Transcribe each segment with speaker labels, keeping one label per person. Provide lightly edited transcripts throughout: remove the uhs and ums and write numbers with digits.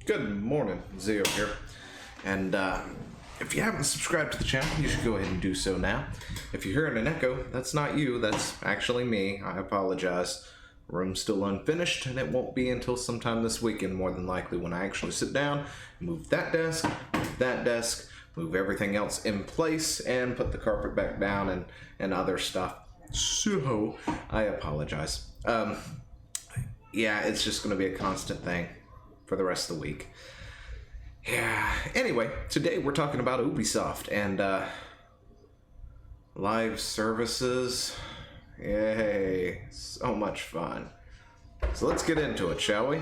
Speaker 1: Good morning, Zio here. And if you haven't subscribed to the channel, you should go ahead and do so now. If you're hearing an echo, that's not you, that's actually me. I apologize. Room's still unfinished, and it won't be until sometime this weekend, more than likely, when I actually sit down, move that desk, move everything else in place, and put the carpet back down and other stuff. So, I apologize. Yeah, it's just going to be a constant thing for the rest of the week. Yeah, anyway, today we're talking about Ubisoft and live services. Yay, so much fun. So let's get into it, shall we?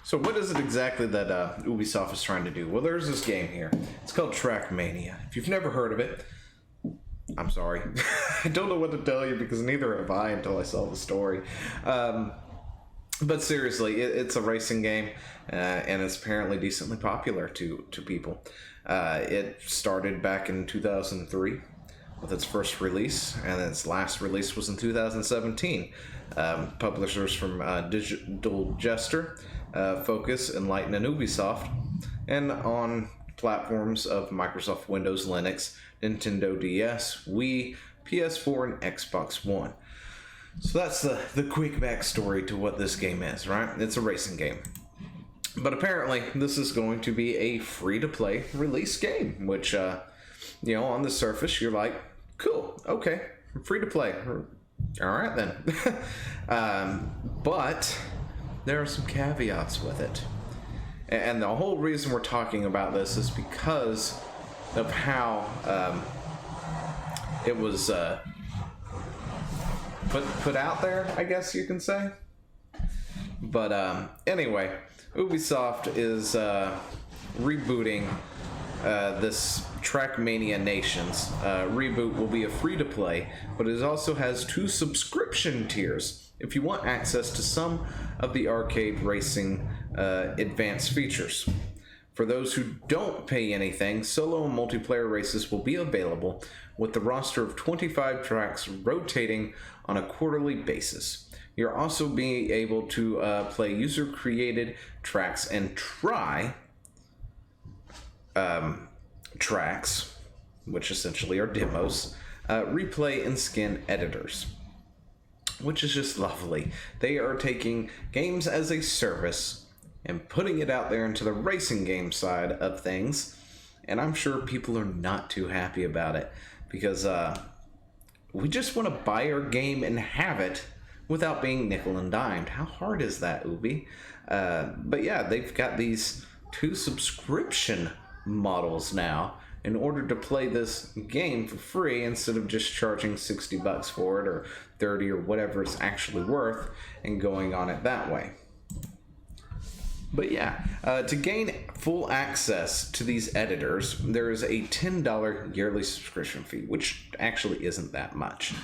Speaker 1: So what is it exactly that Ubisoft is trying to do? Well, there's this game here. It's called Trackmania. If you've never heard of it, I'm sorry. I don't know what to tell you because neither have I until I saw the story. But seriously, it's a racing game, and it's apparently decently popular to people. It started back in 2003 with its first release, and its last release was in 2017. Publishers from Digital Jester, Focus, Enlighten, and Ubisoft, and on platforms of Microsoft Windows, Linux, Nintendo DS, Wii, PS4, and Xbox One. So that's the quick backstory to what this game is, right? It's a racing game. But apparently, this is going to be a free-to-play release game, which, you know, on the surface, you're like, cool, okay, free-to-play. All right, then. But there are some caveats with it. And the whole reason we're talking about this is because of how it was put out there, I guess you can say. But anyway, Ubisoft is rebooting this Trackmania Nations. Reboot will be a free-to-play, but it also has 2 subscription tiers if you want access to some of the arcade racing advanced features. For those who don't pay anything, solo and multiplayer races will be available with the roster of 25 tracks rotating on a quarterly basis. You'll also be able to play user-created tracks and try tracks, which essentially are demos, replay and skin editors, which is just lovely. They are taking games as a service and putting it out there into the racing game side of things, and I'm sure people are not too happy about it because we just want to buy our game and have it without being nickel and dimed. How hard is that, Ubi? But yeah, they've got these 2 subscription models now in order to play this game for free instead of just charging $60 for it or 30 or whatever it's actually worth and going on it that way. But yeah, to gain full access to these editors, there is a $10 yearly subscription fee, which actually isn't that much.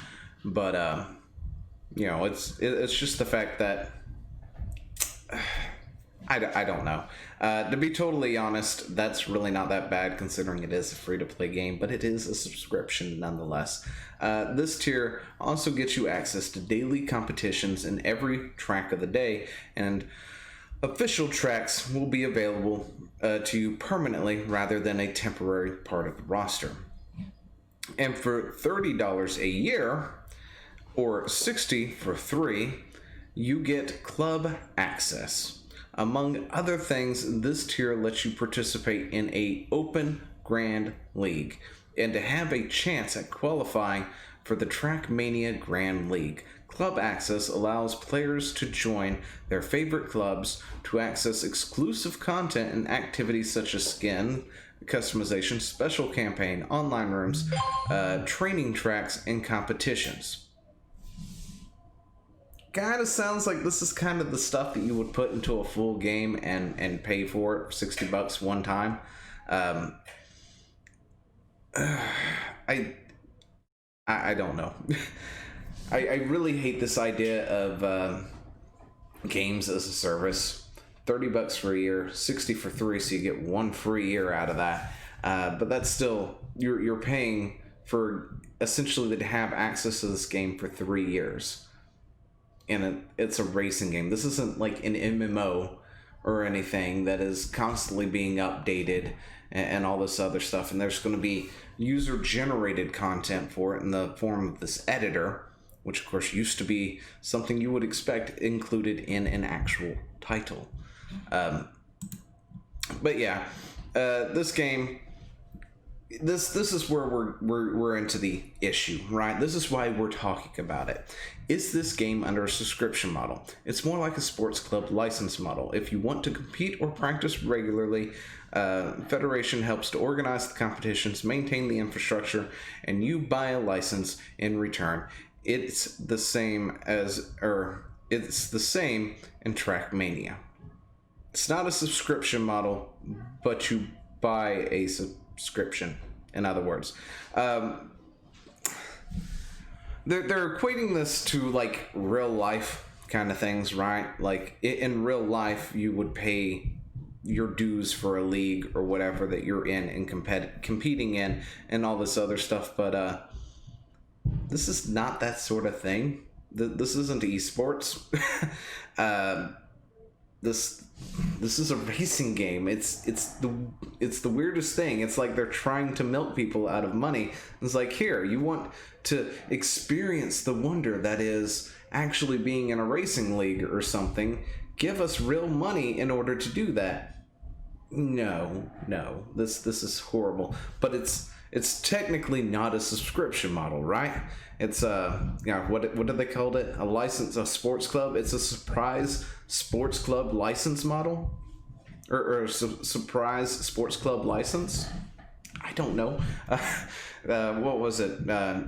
Speaker 1: But you know, it's just the fact that I don't know. To be totally honest, that's really not that bad considering it is a free-to-play game, but it is a subscription nonetheless. This tier also gets you access to daily competitions in every track of the day, and official tracks will be available to you permanently rather than a temporary part of the roster. And for $30 a year, or $60 for 3, you get club access. Among other things, this tier lets you participate in an open Grand League and to have a chance at qualifying for the Trackmania Grand League. Club access allows players to join their favorite clubs to access exclusive content and activities such as skin customization, special campaign, online rooms, training tracks, and competitions. Kind of sounds like this is kind of the stuff that you would put into a full game and pay for it for $60 one time. I don't know. I really hate this idea of games as a service. $30 for a year, 60 for 3, so you get 1 free year out of that. But that's still, you're paying for essentially to have access to this game for 3 years. And it's a racing game. This isn't like an MMO or anything that is constantly being updated and all this other stuff. And there's going to be user-generated content for it in the form of this editor, which of course used to be something you would expect included in an actual title. But yeah, this game, this is where we're into the issue, right? This is why we're talking about it. Is this game under a subscription model? It's more like a sports club license model. If you want to compete or practice regularly, Federation helps to organize the competitions, maintain the infrastructure, and you buy a license in return. It's the same in Trackmania. It's not a subscription model, but you buy a subscription, in other words. They're equating this to like real life kind of things, right? Like in real life, you would pay your dues for a league or whatever that you're in and competing in and all this other stuff. But this is not that sort of thing. This isn't esports. This is a racing game. It's the weirdest thing. It's like they're trying to milk people out of money. It's like, here, you want to experience the wonder that is actually being in a racing league or something. Give us real money in order to do that. No. This is horrible. But it's technically not a subscription model, right? It's what do they call it? A sports club. It's a surprise sports club license model, or a surprise sports club license. I don't know. What was it?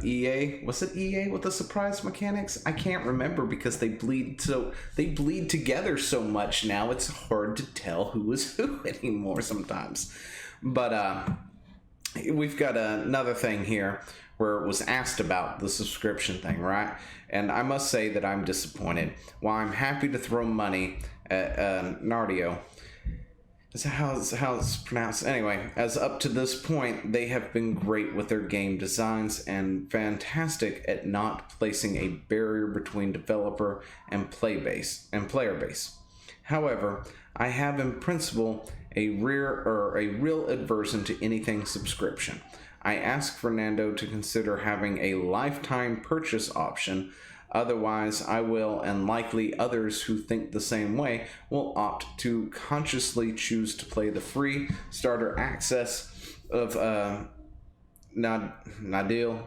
Speaker 1: EA? Was it EA with the surprise mechanics? I can't remember because they bleed together so much now. It's hard to tell who is who anymore sometimes. But we've got another thing here where it was asked about the subscription thing, right? And I must say that I'm disappointed. While I'm happy to throw money at Nardio, is that how it's pronounced? Anyway, as up to this point, they have been great with their game designs and fantastic at not placing a barrier between developer and player base. However, I have in principle a real aversion to anything subscription. I ask Fernando to consider having a lifetime purchase option. Otherwise, I will, and likely others who think the same way, will opt to consciously choose to play the free starter access of Nado,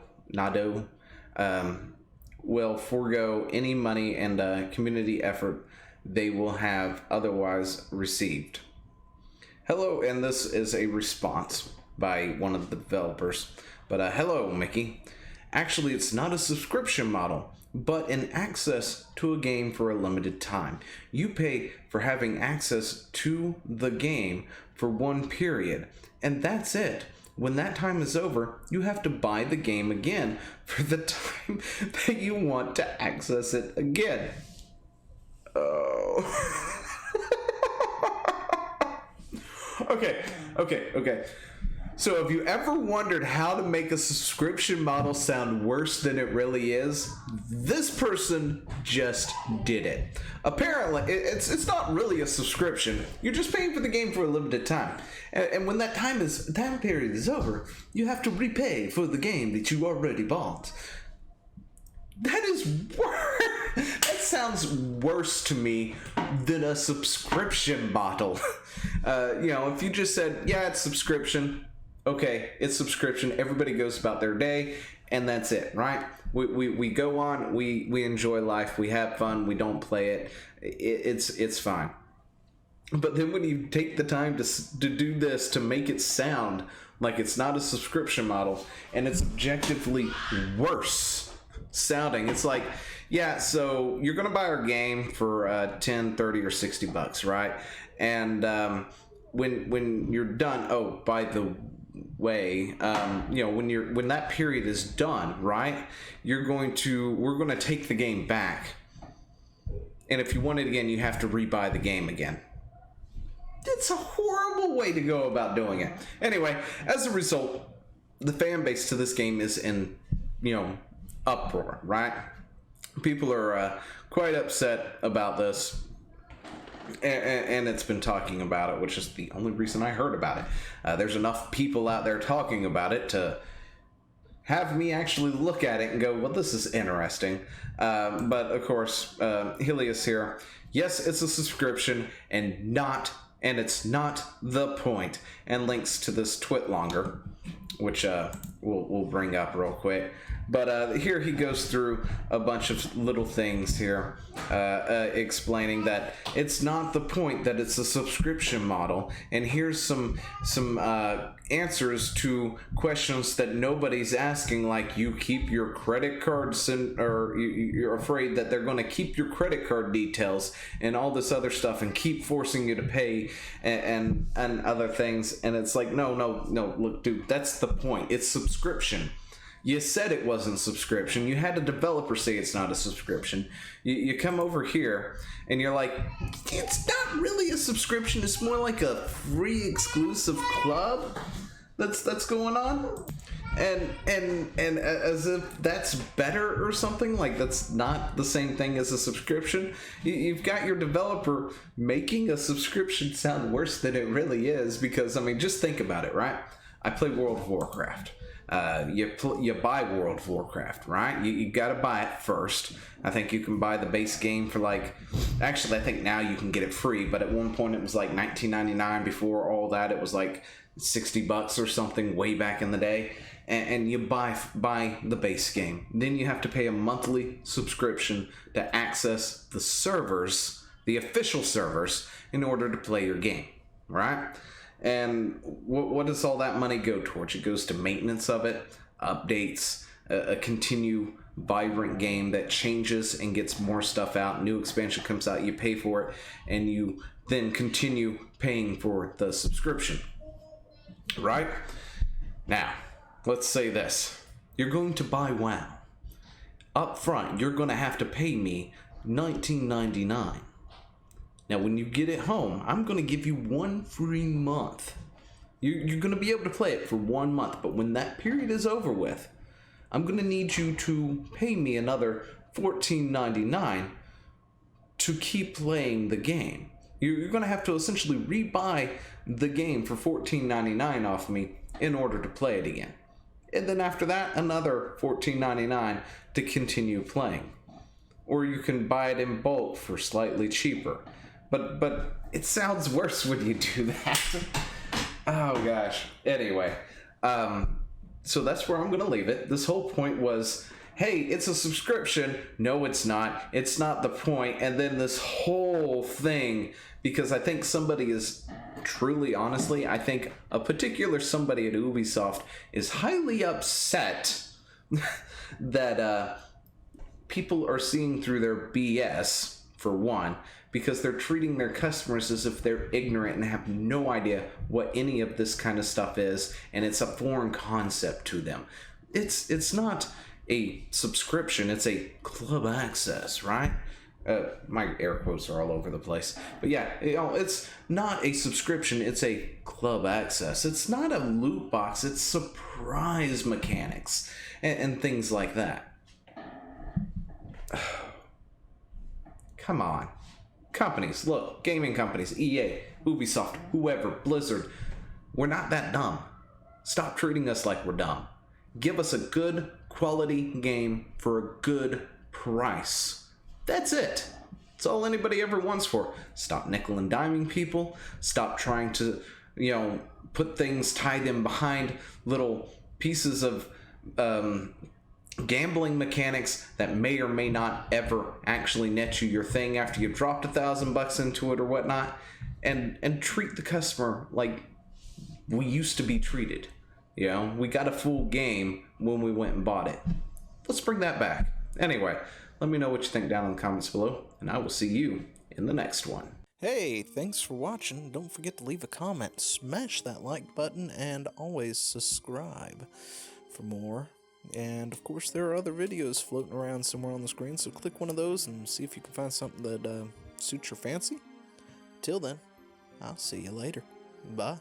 Speaker 1: will forego any money and community effort they will have otherwise received. Hello, and this is a response by one of the developers. But hello, Mickey. Actually, it's not a subscription model, but an access to a game for a limited time. You pay for having access to the game for one period, and that's it. When that time is over, you have to buy the game again for the time that you want to access it again. Oh. Okay. So have you ever wondered how to make a subscription model sound worse than it really is? This person just did it. Apparently, it's not really a subscription. You're just paying for the game for a limited time. And when that time period is over, you have to repay for the game that you already bought. That is worse. That sounds worse to me than a subscription model. If you just said, yeah, it's subscription. Okay, it's subscription. Everybody goes about their day, and that's it, right? We go on. We enjoy life. We have fun. We don't play it. It's fine. But then when you take the time to do this to make it sound like it's not a subscription model, and it's objectively worse sounding, it's like, yeah, so you're gonna buy our game for $10, $30, or $60, right? And when you're done, oh, by the way, when that period is done, right, we're going to take the game back, and if you want it again, you have to rebuy the game again. It's a horrible way to go about doing it. Anyway, as a result, the fan base to this game is in, uproar, right? People are quite upset about this, and it's been talking about it, which is the only reason I heard about it. There's enough people out there talking about it to have me actually look at it and go, well, this is interesting. But of course, Helios here, yes, it's a subscription and it's not the point, and links to this twit longer, which we'll bring up real quick. But here he goes through a bunch of little things here, explaining that it's not the point, that it's a subscription model. And here's some answers to questions that nobody's asking, like you keep your credit cards or you're afraid that they're going to keep your credit card details and all this other stuff and keep forcing you to pay and other things. And it's like, no, look, dude, that's the point. It's subscription. You said it wasn't subscription. You had a developer say it's not a subscription. You come over here and you're like, it's not really a subscription. It's more like a free exclusive club that's going on. And as if that's better or something, like that's not the same thing as a subscription. You've got your developer making a subscription sound worse than it really is, because, I mean, just think about it, right? I play World of Warcraft. You buy World of Warcraft, right? You gotta buy it first. I think you can buy the base game for actually I think now you can get it free, but at one point it was like $19.99. Before all that it was like $60 or something way back in the day. And you buy the base game. Then you have to pay a monthly subscription to access the servers, the official servers, in order to play your game, right? And what does all that money go towards? It goes to maintenance of it, updates, a continue vibrant game that changes and gets more stuff out. New expansion comes out, you pay for it, and you then continue paying for the subscription, right? Now, let's say this. You're going to buy WoW. Up front, you're going to have to pay me $19.99. Now, when you get it home, I'm going to give you 1 free month. You're going to be able to play it for 1 month, but when that period is over with, I'm going to need you to pay me another $14.99 to keep playing the game. You're going to have to essentially rebuy the game for $14.99 off me in order to play it again. And then after that, another $14.99 to continue playing. Or you can buy it in bulk for slightly cheaper. But it sounds worse when you do that. Oh gosh. Anyway, so that's where I'm going to leave it. This whole point was, hey, it's a subscription. No, it's not. It's not the point. And then this whole thing, because I think somebody is truly, honestly, I think a particular somebody at Ubisoft is highly upset that people are seeing through their BS, for one, because they're treating their customers as if they're ignorant and have no idea what any of this kind of stuff is, and it's a foreign concept to them. It's not a subscription, it's a club access, right? My air quotes are all over the place. But yeah, it's not a subscription, it's a club access. It's not a loot box, it's surprise mechanics and things like that. Come on. Companies, look, gaming companies, EA, Ubisoft, whoever, Blizzard, we're not that dumb. Stop treating us like we're dumb. Give us a good quality game for a good price. That's it. That's all anybody ever wants for. Stop nickel and diming people. Stop trying to, put things, tie them behind little pieces of gambling mechanics that may or may not ever actually net you your thing after you've dropped $1,000 into it or whatnot, and treat the customer like we used to be treated. We got a full game when we went and bought it. Let's bring that back. Anyway, let me know what you think down in the comments below, and I will see you in the next one. Hey, thanks for watching. Don't forget to leave a comment, smash that like button, and always subscribe for more. And of course there are other videos floating around somewhere on the screen, so click one of those and see if you can find something that suits your fancy. Till then.
Speaker 2: I'll see you later. Bye.